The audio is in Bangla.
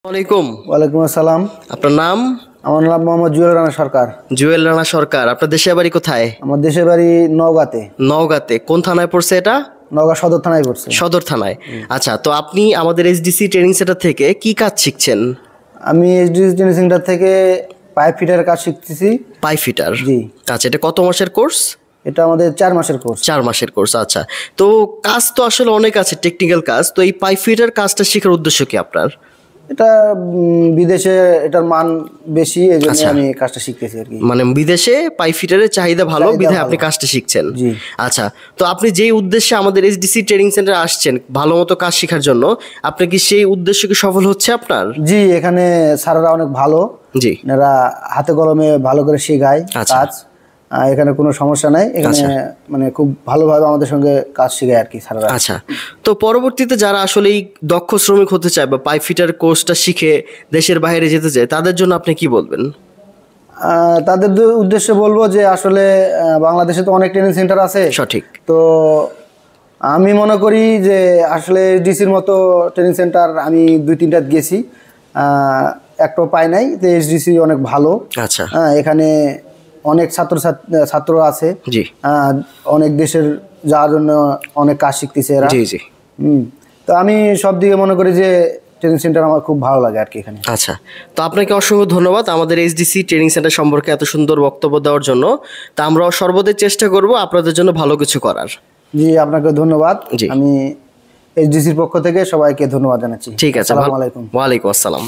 ওয়ালাইকুম। ওয়ালাইকুম আসসালাম। আপনার নাম? আমার নাম মোহাম্মদ জুয়েল রানা সরকার। জুয়েল রানা সরকার। আপনার দেশের বাড়ি কোথায়? আমার দেশের বাড়ি নওগাঁতে। নওগাঁতে। কোন থানায় পড়ছে এটা? নওগাঁ সদর থানায় পড়ছে। সদর থানায়। আচ্ছা, তো আপনি আমাদের এইচডিসি ট্রেনিং সেন্টার থেকে কি কাজ শিখছেন? আমি এইচডিসি ট্রেনিং সেন্টার থেকে পাইপ ফিটারের কাজ শিখতেছি। Pipe fitter? জি। আচ্ছা, এটা কত মাসের কোর্স? এটা আমাদের 4 মাসের কোর্স। 4 মাসের কোর্স। আচ্ছা, তো কাজ তো আসলে অনেক আছে, টেকনিক্যাল কাজ। তো এই পাইপ ফিটার কাজটা শেখার উদ্দেশ্য কি আপনার? এটা বিদেশে এটার মান বেশি, এই জন্য আচ্ছা। আমি কাজটা শিখতেছি আর কি। মানে বিদেশে পাইপ ফিটারের চাহিদা ভালো, চাহিদা বিধায় আপনি ভালো। কাজটা শিখছেন। জি। আচ্ছা, তো আপনি যেই উদ্দেশ্যে আমাদের এইচডিসি ট্রেনিং সেন্টারে আসছেন ভালো মতো কাজ শেখার জন্য, আপনি কি সেই উদ্দেশ্য কি সফল হচ্ছে আপনার? জি, এখানে স্যাররা অনেক ভালো। জি। এরা হাতে কলমে ভালো করে শেখায় আচ্ছা। কাজ। এখানে কোনো সমস্যা নাই। এখানে আচ্ছা। মানে খুব ভালোভাবে আমাদের সঙ্গে কাজ শেখায় আর কি স্যাররা। আচ্ছা, তো পরবর্তীতে যারা আসলে এই দক্ষ শ্রমিক হতে চায় বা পাইপ ফিটার কোর্সটা শিখে দেশের বাইরে যেতে চায়, তাদের জন্য আপনি কি বলবেন? তাদের উদ্দেশ্যে বলবো যে আসলে বাংলাদেশে তো অনেক ট্রেনিং সেন্টার আছে। সঠিক। তো আমি মনে করি যে আসলে ডিসির মতো ট্রেনিং সেন্টার আমি 2-3টা গেছি, একটাও পাই নাই। তো এইচডিসি অনেক ভালো। আচ্ছা। এখানে অনেক ছাত্র আছে। জি। অনেক দেশের যাওয়ার জন্য অনেক কাজ শিখতেছে এরা। জি জি। তো আমি সব দিকে মনে করি যে ট্রেনিং সেন্টার আমার খুব ভালো লাগে আর কি এখানে। আচ্ছা, তো আপনাকে অসংখ্য ধন্যবাদ আমাদের এইচডিসি ট্রেনিং সেন্টার সম্পর্কে এত সুন্দর বক্তব্য দেওয়ার জন্য। তা আমরাও সর্বদাই চেষ্টা করব আপনাদের জন্য ভালো কিছু করার। জি, আপনাকে ধন্যবাদ। জি। আমি এইচডিসির পক্ষ থেকে সবাইকে ধন্যবাদ জানাচ্ছি। ঠিক আছে। আসসালামু আলাইকুম। ওয়ালাইকুম আসসালাম।